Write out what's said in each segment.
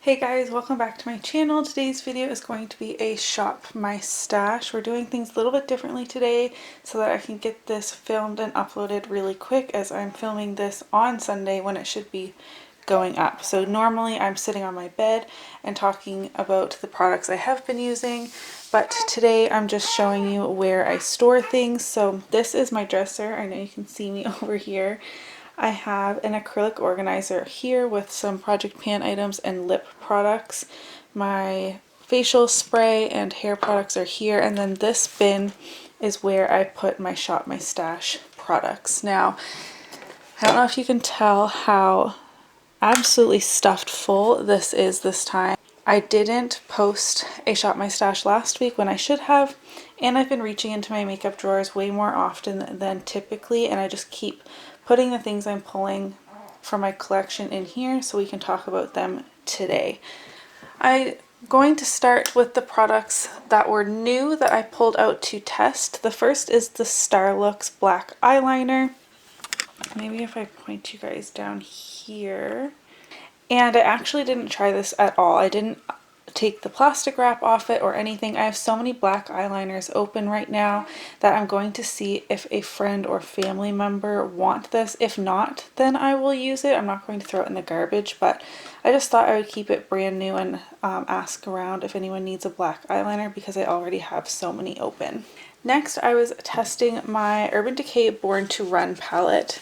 Hey guys, welcome back to my channel. Today's video is going to be a shop my stash. We're doing things a little bit differently today so that I can get this filmed and uploaded really quick, as I'm filming this on Sunday when it should be going up. So normally I'm sitting on my bed and talking about the products I have been using, but today I'm just showing you where I store things. So this is my dresser. I know you can see me over here. I have an acrylic organizer here with some Project Pan items and lip products. My facial spray and hair products are here, and then this bin is where I put my Shop My Stash products. Now, I don't know if you can tell how absolutely stuffed full this is this time. I didn't post a Shop My Stash last week when I should have, and I've been reaching into my makeup drawers way more often than typically, and I just keep putting the things I'm pulling from my collection in here so we can talk about them today. I'm going to start with the products that were new that I pulled out to test. The first is the Starlooks Black Eyeliner. Maybe if I point you guys down here. And I actually didn't try this at all. I didn't take the plastic wrap off it or anything. I have so many black eyeliners open right now that I'm going to see if a friend or family member want this. If not, then I will use it. I'm not going to throw it in the garbage, but I just thought I would keep it brand new and ask around if anyone needs a black eyeliner because I already have so many open. Next, I was testing my Urban Decay Born to Run palette.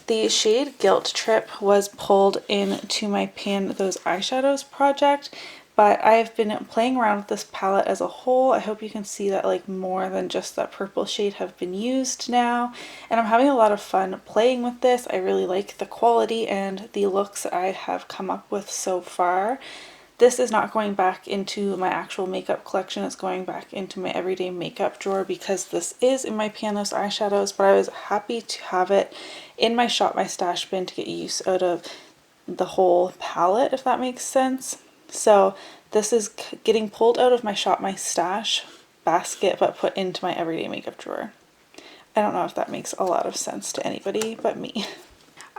The shade Guilt Trip was pulled into my Pan Those Eyeshadows project, but I've been playing around with this palette as a whole. I hope you can see that like more than just that purple shade have been used now, and I'm having a lot of fun playing with this. I really like the quality and the looks I have come up with so far. This is not going back into my actual makeup collection, it's going back into my everyday makeup drawer because this is in my Pan Those Eyeshadows, but I was happy to have it in my Shop My Stash bin to get use out of the whole palette, if that makes sense. So this is getting pulled out of my Shop My Stash basket but put into my everyday makeup drawer. I don't know if that makes a lot of sense to anybody but me.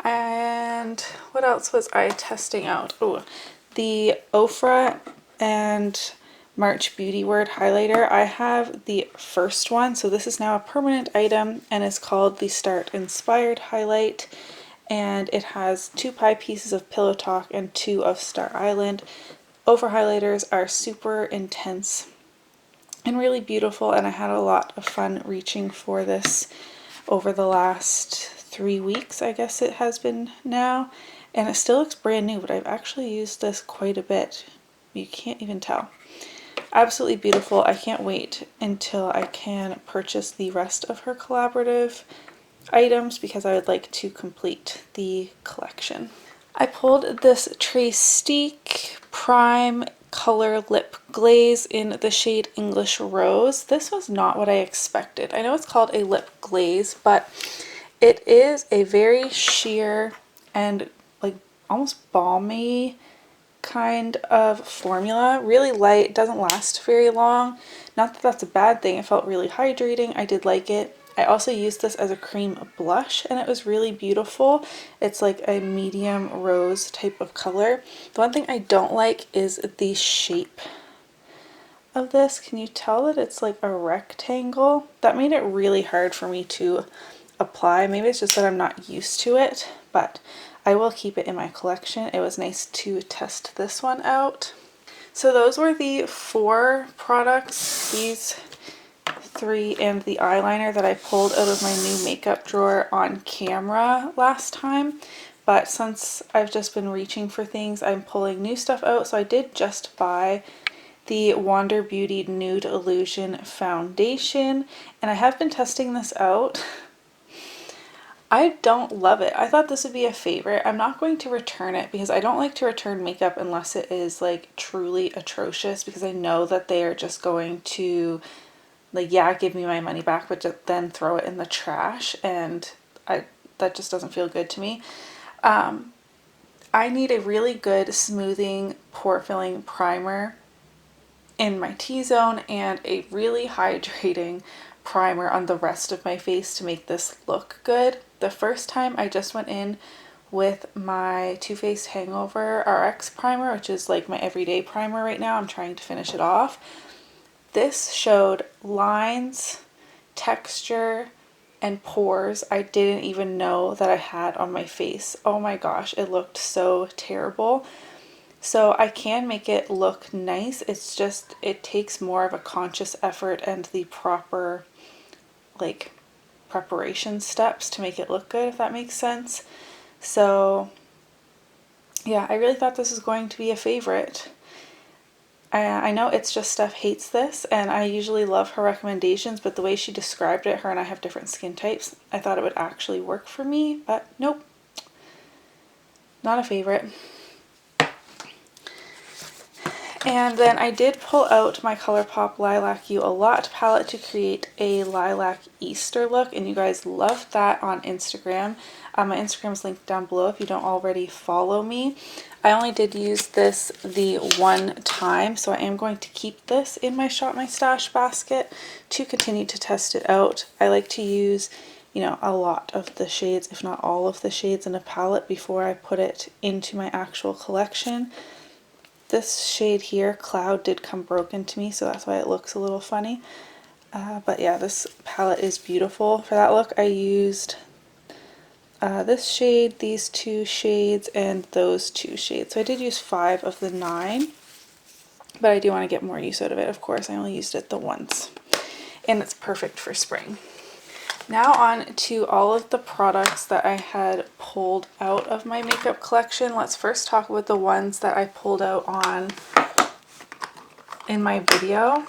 And what else was I testing out? Oh, the Ofra and March Beauty Word highlighter. I have the first one, so this is now a permanent item and is called the Start Inspired Highlight, and it has 2 pie pieces of Pillow Talk and 2 of Star Island. Ofra highlighters are super intense and really beautiful, and I had a lot of fun reaching for this over the last 3 weeks, I guess it has been now, and it still looks brand new, but I've actually used this quite a bit. You can't even tell. Absolutely beautiful. I can't wait until I can purchase the rest of her collaborative items because I would like to complete the collection. I pulled this Trace Prime Color Lip Glaze in the shade English Rose. This was not what I expected. I know it's called a lip glaze, but it is a very sheer and like almost balmy kind of formula. Really light, doesn't last very long. Not that that's a bad thing. It felt really hydrating. I did like it. I also used this as a cream blush and it was really beautiful. It's like a medium rose type of color. The one thing I don't like is the shape of this. Can you tell that it's like a rectangle? That made it really hard for me to apply. Maybe it's just that I'm not used to it, but I will keep it in my collection. It was nice to test this one out. So those were the 4 products, these 3 and the eyeliner, that I pulled out of my new makeup drawer on camera last time. But since I've just been reaching for things, I'm pulling new stuff out. So I did just buy the Wander Beauty Nude Illusion Foundation, and I have been testing this out. I don't love it. I thought this would be a favorite. I'm not going to return it because I don't like to return makeup unless it is like truly atrocious, because I know that they are just going to like, yeah, give me my money back, but just then throw it in the trash, and that just doesn't feel good to me. I need a really good smoothing, pore filling primer in my T-zone and a really hydrating primer on the rest of my face to make this look good. The first time I just went in with my Too Faced Hangover RX primer, which is like my everyday primer right now. I'm trying to finish it off. This showed lines, texture, and pores I didn't even know that I had on my face. Oh my gosh, it looked so terrible. So I can make it look nice. It's just, it takes more of a conscious effort and the proper like preparation steps to make it look good, if that makes sense. So yeah, I really thought this was going to be a favorite. I know It's Just Stuff hates this, and I usually love her recommendations, but the way she described it, her and I have different skin types, I thought it would actually work for me, but nope, not a favorite. And then I did pull out my ColourPop Lilac You a Lot palette to create a lilac Easter look, and you guys loved that on Instagram. My Instagram is linked down below if you don't already follow me. I only did use this the one time, so I am going to keep this in my Shop My Stash basket to continue to test it out. I like to use, you know, a lot of the shades, if not all of the shades in a palette before I put it into my actual collection. This shade here, Cloud, did come broken to me, so that's why it looks a little funny. But yeah, this palette is beautiful. For that look, I used this shade, these two shades, and those two shades. So I did use 5 of the 9, but I do want to get more use out of it. Of course, I only used it the once, and it's perfect for spring. Now on to all of the products that I had pulled out of my makeup collection. Let's first talk about the ones that I pulled out on in my video.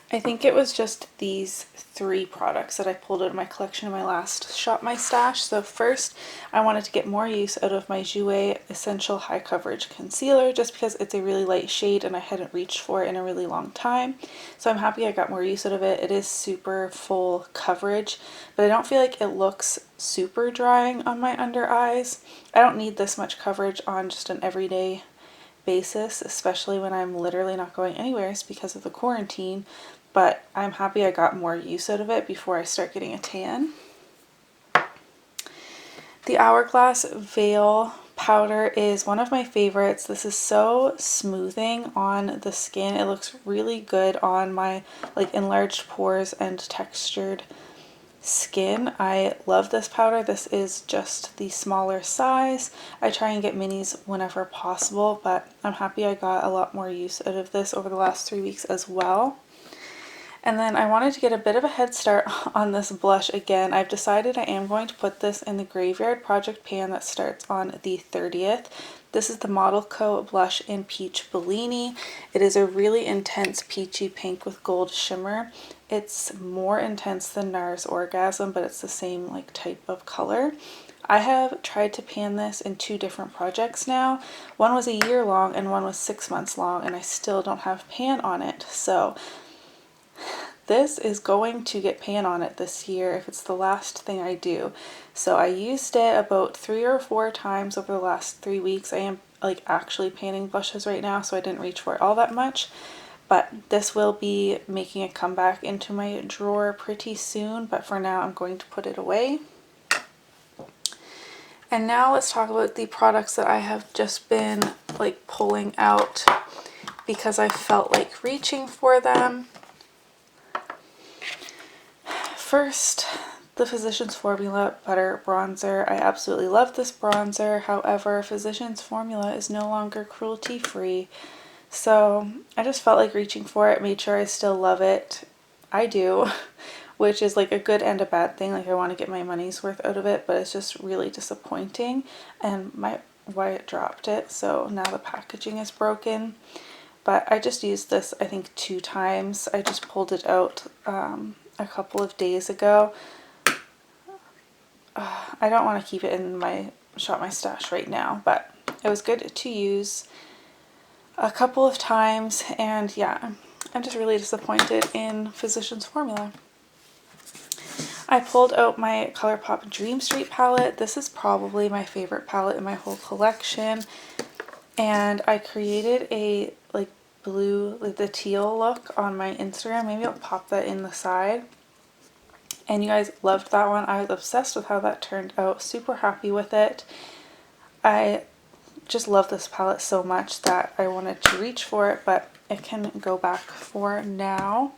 I think it was just these 3 products that I pulled out of my collection in my last Shop My Stash. So first, I wanted to get more use out of my Jouer Essential High Coverage Concealer, just because it's a really light shade and I hadn't reached for it in a really long time. So I'm happy I got more use out of it. It is super full coverage, but I don't feel like it looks super drying on my under eyes. I don't need this much coverage on just an everyday basis, especially when I'm literally not going anywhere because of the quarantine. But I'm happy I got more use out of it before I start getting a tan. The Hourglass Veil powder is one of my favorites. This is so smoothing on the skin. It looks really good on my like enlarged pores and textured skin. I love this powder. This is just the smaller size. I try and get minis whenever possible, but I'm happy I got a lot more use out of this over the last 3 weeks as well. And then I wanted to get a bit of a head start on this blush again. I've decided I am going to put this in the Graveyard Project pan that starts on the 30th. This is the ModelCo blush in Peach Bellini. It is a really intense peachy pink with gold shimmer. It's more intense than NARS Orgasm, but it's the same like type of color. I have tried to pan this in 2 different projects now. One was a year long and one was 6 months long, and I still don't have pan on it. So this is going to get pan on it this year if it's the last thing I do. So I used it about 3 or 4 times over the last 3 weeks. I am like actually panning blushes right now, so I didn't reach for it all that much. But this will be making a comeback into my drawer pretty soon, but for now I'm going to put it away. And now let's talk about the products that I have just been like pulling out because I felt like reaching for them. First, the Physicians Formula Butter Bronzer. I absolutely love this bronzer. However, Physicians Formula is no longer cruelty free. So I just felt like reaching for it, made sure I still love it. I do, which is like a good and a bad thing. Like I want to get my money's worth out of it, but it's just really disappointing. And my Wyatt dropped it, so now the packaging is broken. But I just used this, I think, 2 times. I just pulled it out a couple of days ago. I don't want to keep it in my Shop My Stash right now, but it was good to use a couple of times, and yeah, I'm just really disappointed in Physicians Formula. I pulled out my ColourPop Dream Street palette. This is probably my favorite palette in my whole collection, and I created a like blue, like the teal look on my Instagram. Maybe I'll pop that in the side. And you guys loved that one. I was obsessed with how that turned out. Super happy with it. I just love this palette so much that I wanted to reach for it, but it can go back for now.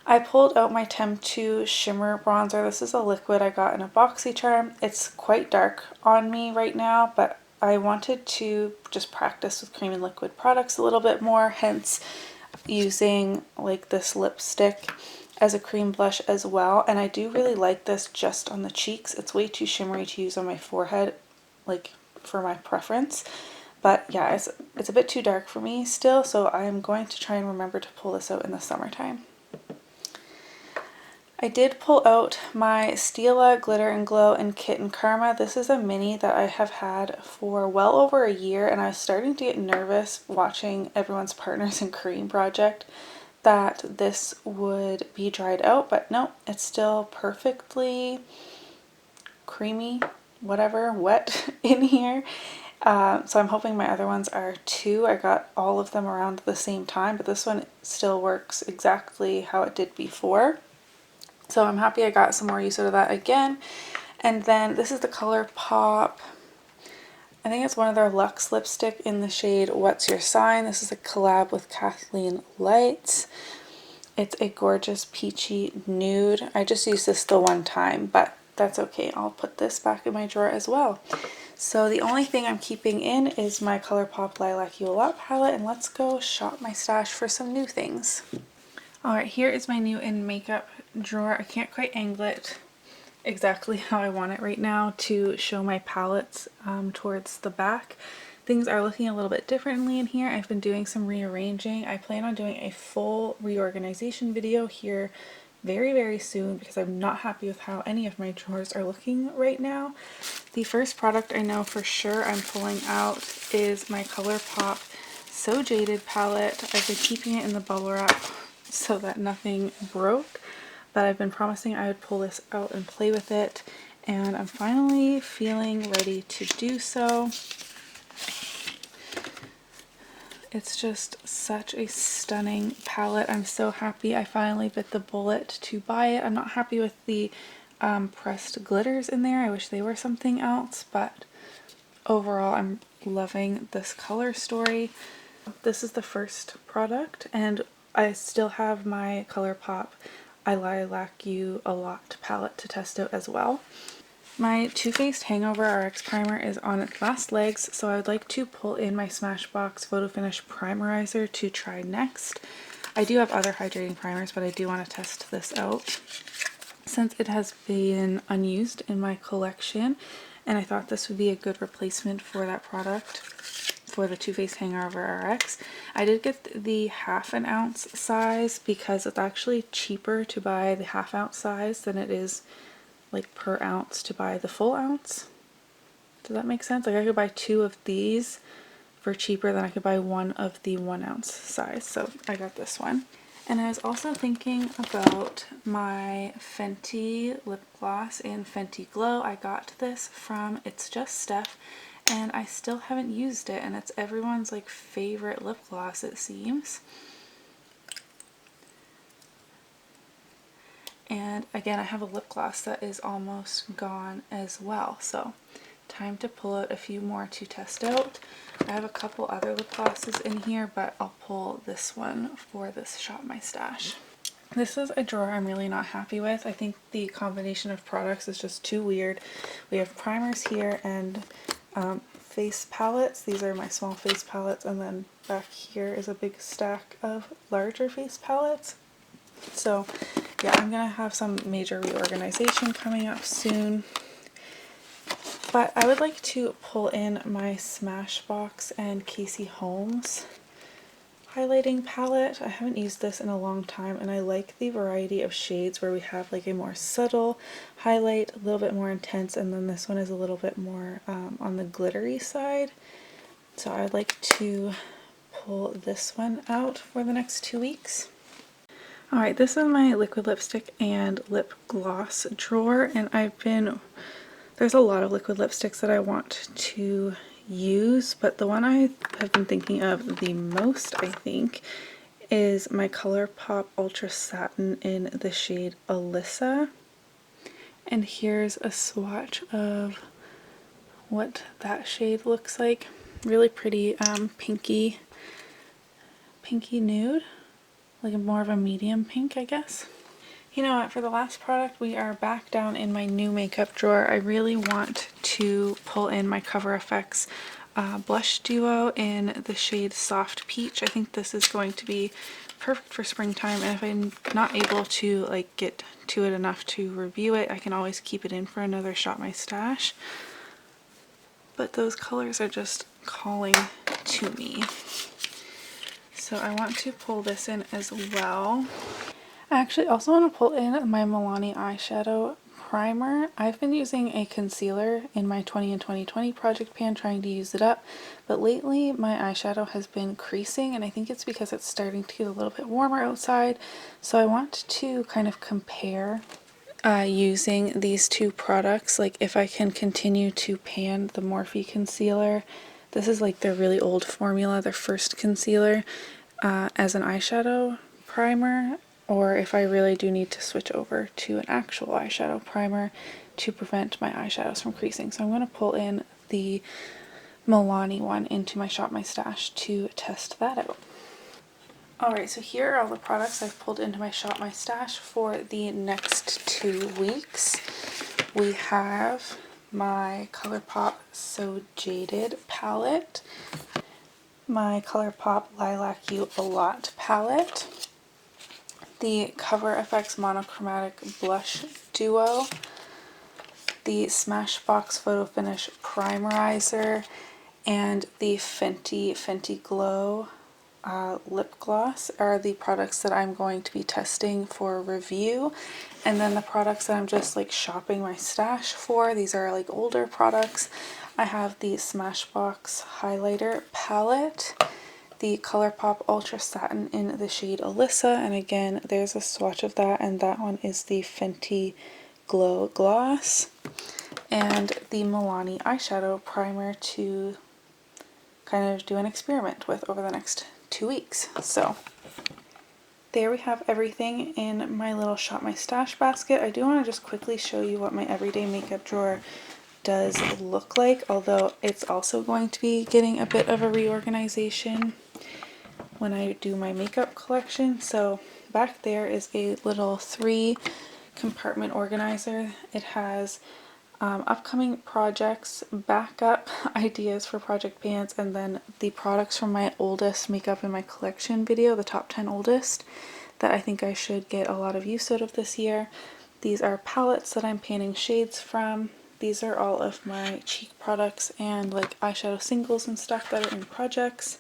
I pulled out my Temptu Shimmer Bronzer. This is a liquid I got in a BoxyCharm. It's quite dark on me right now, but I wanted to just practice with cream and liquid products a little bit more, hence using like this lipstick as a cream blush as well. And I do really like this just on the cheeks. It's way too shimmery to use on my forehead, like for my preference. But yeah, it's a bit too dark for me still, so I'm going to try and remember to pull this out in the summertime. I did pull out my Stila Glitter and Glow in Kitten Karma. This is a mini that I have had for well over a year, and I was starting to get nervous watching everyone's Partners in Cream project that this would be dried out, but no, it's still perfectly creamy, whatever, wet in here. So I'm hoping my other ones are too. I got all of them around the same time, but this one still works exactly how it did before. So I'm happy I got some more use out of that again. And then this is the ColourPop. I think it's one of their Luxe lipstick in the shade What's Your Sign. This is a collab with Kathleen Lights. It's a gorgeous peachy nude. I just used this the one time, but that's okay. I'll put this back in my drawer as well. So the only thing I'm keeping in is my ColourPop Lilac You A Lot palette, and let's go shop my stash for some new things. Alright, here is my new in makeup drawer. I can't quite angle it exactly how I want it right now to show my palettes towards the back. Things are looking a little bit differently in here. I've been doing some rearranging. I plan on doing a full reorganization video here very, very soon because I'm not happy with how any of my drawers are looking right now. The first product I know for sure I'm pulling out is my ColourPop So Jaded palette. I've been keeping it in the bubble wrap so that nothing broke, but I've been promising I would pull this out and play with it, and I'm finally feeling ready to do so. It's just such a stunning palette. I'm so happy I finally bit the bullet to buy it. I'm not happy with the pressed glitters in there. I wish they were something else, but overall I'm loving this color story. This is the first product, and I still have my ColourPop I Lilac You A Lot palette to test out as well. My Too Faced Hangover RX Primer is on its last legs, so I would like to pull in my Smashbox Photo Finish Primerizer to try next. I do have other hydrating primers, but I do want to test this out since it has been unused in my collection, and I thought this would be a good replacement for that product. For the Too Faced Hangover RX. I did get the 1/2 ounce size because it's actually cheaper to buy the 1/2 ounce size than it is like per ounce to buy the full ounce. Does that make sense? Like I could buy 2 of these for cheaper than I could buy 1 of the 1 ounce size. So I got this one. And I was also thinking about my Fenty lip gloss in Fenty Glow. I got this from It's Just Steph, and I still haven't used it, and it's everyone's like favorite lip gloss, it seems. And again, I have a lip gloss that is almost gone as well, so time to pull out a few more to test out. I have a couple other lip glosses in here, but I'll pull this one for this Shop My Stash. This is a drawer I'm really not happy with. I think the combination of products is just too weird. We have primers here and face palettes. These are my small face palettes, and then back here is a big stack of larger face palettes. So yeah, I'm gonna have some major reorganization coming up soon. But I would like to pull in my Smashbox and Casey Holmes highlighting palette. I haven't used this in a long time, and I like the variety of shades where we have like a more subtle highlight, a little bit more intense, and then this one is a little bit more on the glittery side. So I'd like to pull this one out for the next 2 weeks. Alright, this is my liquid lipstick and lip gloss drawer, and there's a lot of liquid lipsticks that I want to use, but the one I have been thinking of the most, I think, is my ColourPop Ultra Satin in the shade Alyssa. And here's a swatch of what that shade looks like. Really pretty pinky nude, like more of a medium pink, I guess. You know what, for the last product, we are back down in my new makeup drawer. I really want to pull in my Cover FX blush duo in the shade Soft Peach. I think this is going to be perfect for springtime, and if I'm not able to like get to it enough to review it, I can always keep it in for another Shop My Stash. But those colors are just calling to me. So I want to pull this in as well. I actually also want to pull in my Bellini eyeshadow primer. I've been using a concealer in my 20 and 2020 project pan, trying to use it up, but lately my eyeshadow has been creasing, and I think it's because it's starting to get a little bit warmer outside. So I want to kind of compare using these two products, like if I can continue to pan the Morphe concealer. This is like their really old formula, their first concealer, as an eyeshadow primer, or if I really do need to switch over to an actual eyeshadow primer to prevent my eyeshadows from creasing. So I'm going to pull in the Bellini one into my Shop My Stash to test that out. Alright, so here are all the products I've pulled into my Shop My Stash for the next 2 weeks. We have my ColourPop So Jaded palette, my ColourPop Lilac You A Lot palette, the Cover FX Monochromatic Blush Duo, the Smashbox Photo Finish Primerizer, and the Fenty Glow lip gloss are the products that I'm going to be testing for review. And then the products that I'm just like shopping my stash for, these are like older products. I have the Smashbox highlighter palette, the ColourPop Ultra Satin in the shade Alyssa, and again there's a swatch of that, and that one is the Fenty Glow Gloss, and the Bellini eyeshadow primer to kind of do an experiment with over the next 2 weeks. So there we have everything in my little Shop My Stash basket. I do want to just quickly show you what my everyday makeup drawer does look like, although it's also going to be getting a bit of a reorganization when I do my makeup collection. So back there is a little 3 compartment organizer. It has upcoming projects, backup ideas for project pans, and then the products from my oldest makeup in my collection video, the top 10 oldest, that I think I should get a lot of use out of this year. These are palettes that I'm panning shades from. These are all of my cheek products and like eyeshadow singles and stuff that are in projects.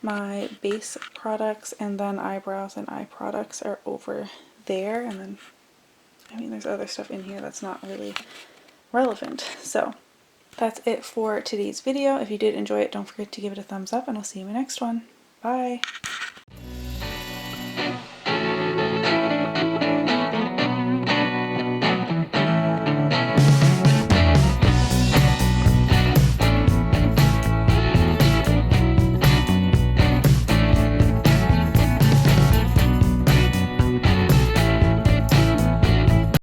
My base products and then eyebrows and eye products are over there, and then I mean there's other stuff in here that's not really relevant. So that's it for today's video. If you did enjoy it, don't forget to give it a thumbs up, and I'll see you in my next one. Bye!